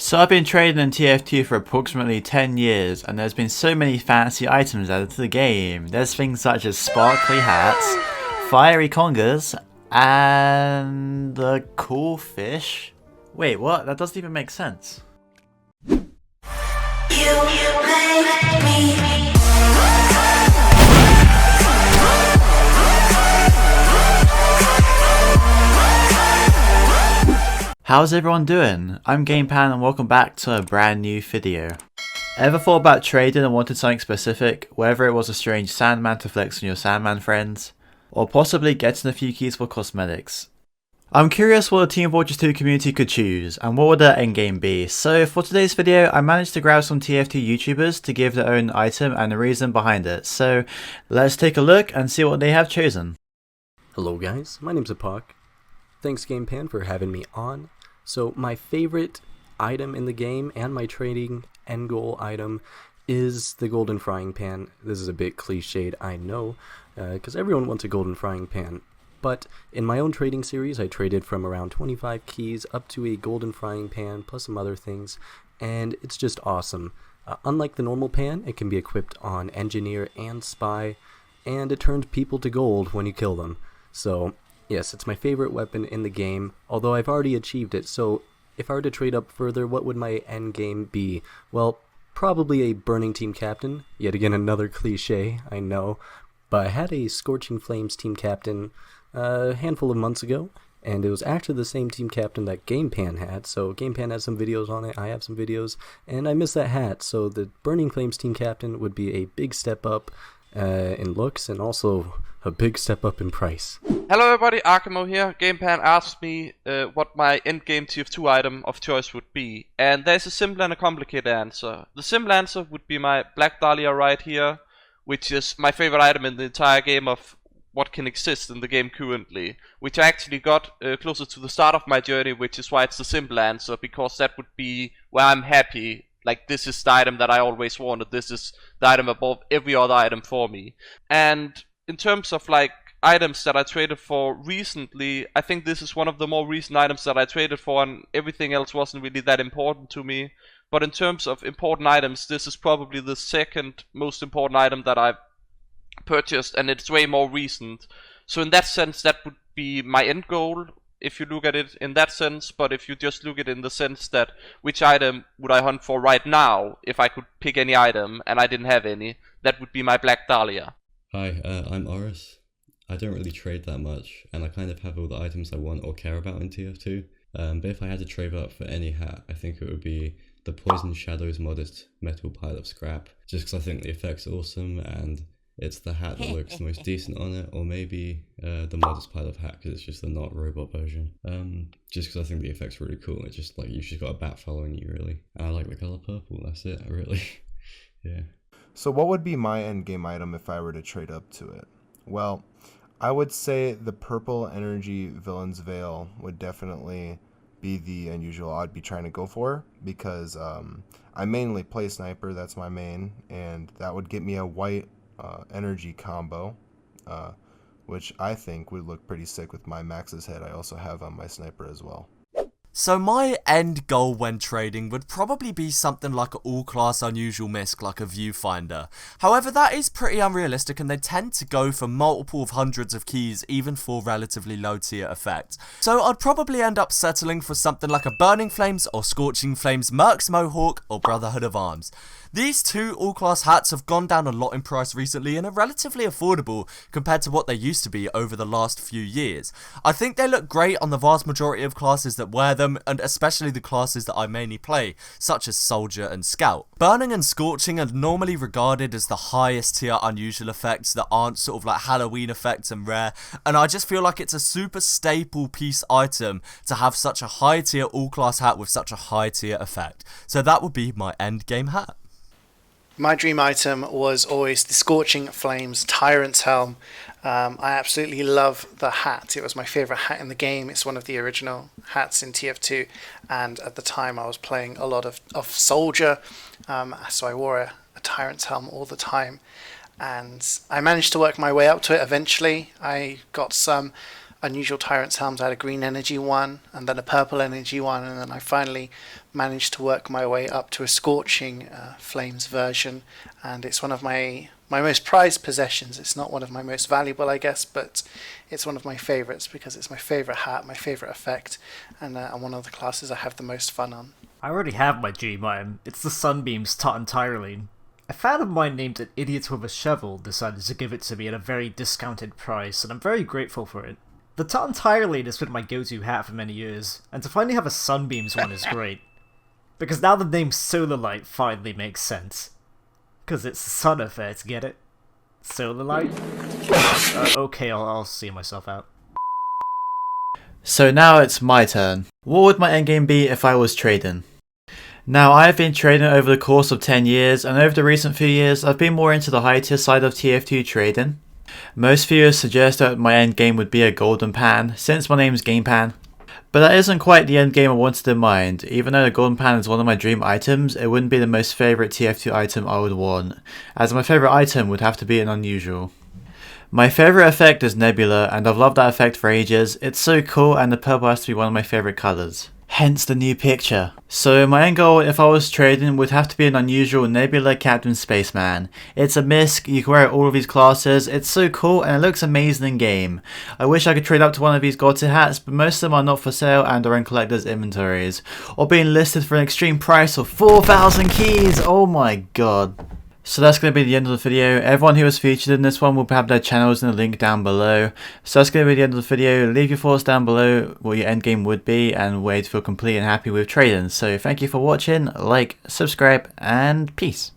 So I've been trading in TF2 for approximately 10 years, and there's been so many fancy items added to the game. There's things such as sparkly hats, fiery congas, and the cool fish. Wait, what? That doesn't even make sense. How's everyone doing? I'm GamePan and welcome back to a brand new video. Ever thought about trading and wanted something specific, whether it was a strange Sandman to flex on your Sandman friends, or possibly getting a few keys for cosmetics? I'm curious what the Team Fortress 2 community could choose, and what would their endgame be, so for today's video I managed to grab some TF2 YouTubers to give their own item and the reason behind it, so let's take a look and see what they have chosen. Hello guys, my name's Apak. Thanks GamePan for having me on. So my favorite item in the game and my trading end goal item is the golden frying pan. This is a bit cliched, I know, because everyone wants a golden frying pan. But in my own trading series, I traded from around 25 keys up to a golden frying pan plus some other things, and it's just awesome. Unlike the normal pan, it can be equipped on engineer and spy, and it turns people to gold when you kill them. So yes, it's my favorite weapon in the game, although I've already achieved it, so if I were to trade up further, what would my end game be? Well, probably a Burning Team Captain, yet again another cliche, I know, but I had a Scorching Flames Team Captain a handful of months ago, and it was actually the same Team Captain that GamePan had, so GamePan has some videos on it, I have some videos, and I miss that hat, so the Burning Flames Team Captain would be a big step up in looks, and also a big step up in price. Hello everybody, Arkamo here. GamePan asked me what my endgame TF2 item of choice would be, and there's a simple and a complicated answer. The simple answer would be my Black Dahlia right here, which is my favorite item in the entire game of what can exist in the game currently, which I actually got closer to the start of my journey, which is why it's the simple answer, because that would be where I'm happy. Like, this is the item that I always wanted, this is the item above every other item for me. And in terms of like items that I traded for recently, I think this is one of the more recent items that I traded for, and everything else wasn't really that important to me. But in terms of important items, this is probably the second most important item that I've purchased, and it's way more recent. So in that sense, that would be my end goal, if you look at it in that sense. But if you just look at it in the sense that which item would I hunt for right now, if I could pick any item and I didn't have any, that would be my Black Dahlia. Hi, I'm Oris. I don't really trade that much, and I kind of have all the items I want or care about in TF2. But if I had to trade up for any hat, I think it would be the Poison Shadows Modest Metal Pile of Scrap, just because I think the effect's awesome, and it's the hat that looks the most decent on it, or maybe the Modest Pile of Hat, because it's just the not robot version. Just because I think the effect's really cool. It's just like, you've just got a bat following you, really. And I like the colour purple, that's it, really. Yeah. So what would be my endgame item if I were to trade up to it? Well, I would say the purple energy Villain's Veil would definitely be the unusual I'd be trying to go for, because I mainly play sniper, that's my main, and that would get me a white energy combo, which I think would look pretty sick with my Max's head I also have on my sniper as well. So my end goal when trading would probably be something like an all-class unusual misc, like a viewfinder. However, that is pretty unrealistic, and they tend to go for multiple of hundreds of keys, even for relatively low tier effects. So I'd probably end up settling for something like a Burning Flames or Scorching Flames, Merc's Mohawk or Brotherhood of Arms. These two all-class hats have gone down a lot in price recently and are relatively affordable compared to what they used to be over the last few years. I think they look great on the vast majority of classes that wear them, and especially the classes that I mainly play, such as Soldier and Scout. Burning and Scorching are normally regarded as the highest tier unusual effects that aren't sort of like Halloween effects and rare, and I just feel like it's a super staple piece item to have such a high tier all-class hat with such a high tier effect. So that would be my end game hat. My dream item was always the Scorching Flames Tyrant's Helm. I absolutely love the hat. It was my favourite hat in the game. It's one of the original hats in TF2, and at the time I was playing a lot of Soldier, so I wore a Tyrant's Helm all the time, and I managed to work my way up to it eventually. I got some unusual Tyrant's Helms. I had a green energy one, and then a purple energy one, and then I finally managed to work my way up to a Scorching Flames version, and it's one of my most prized possessions. It's not one of my most valuable, I guess, but it's one of my favourites because it's my favourite hat, my favourite effect, and one of the classes I have the most fun on. I already have my dream item. It's the Sunbeam's Tartan Tyroline. A fan of mine named it Idiot with a Shovel decided to give it to me at a very discounted price, and I'm very grateful for it. The Tartan Tyroline has been my go-to hat for many years, and to finally have a Sunbeams one is great. Because now the name Solar Light finally makes sense. Because it's the sun effect, get it? Solar Light? Okay, I'll see myself out. So now it's my turn. What would my endgame be if I was trading? Now, I have been trading over the course of 10 years, and over the recent few years, I've been more into the high tier side of TF2 trading. Most viewers suggest that my endgame would be a golden pan, since my name is Game Pan. But that isn't quite the endgame I wanted in mind. Even though the golden pan is one of my dream items, it wouldn't be the most favourite TF2 item I would want, as my favourite item would have to be an unusual. My favourite effect is Nebula, and I've loved that effect for ages. It's so cool, and the purple has to be one of my favourite colours. Hence the new picture. So my end goal if I was trading would have to be an unusual Nebula Captain Spaceman. It's a misc, you can wear it all of these classes, it's so cool and it looks amazing in game. I wish I could trade up to one of these god tier hats, but most of them are not for sale and are in collectors inventories. Or being listed for an extreme price of 4,000 keys, oh my god. So that's going to be the end of the video. Everyone who was featured in this one will have their channels in the link down below. So that's going to be the end of the video. Leave your thoughts down below what your endgame would be and where to feel complete and happy with trading. So thank you for watching, like, subscribe, and peace.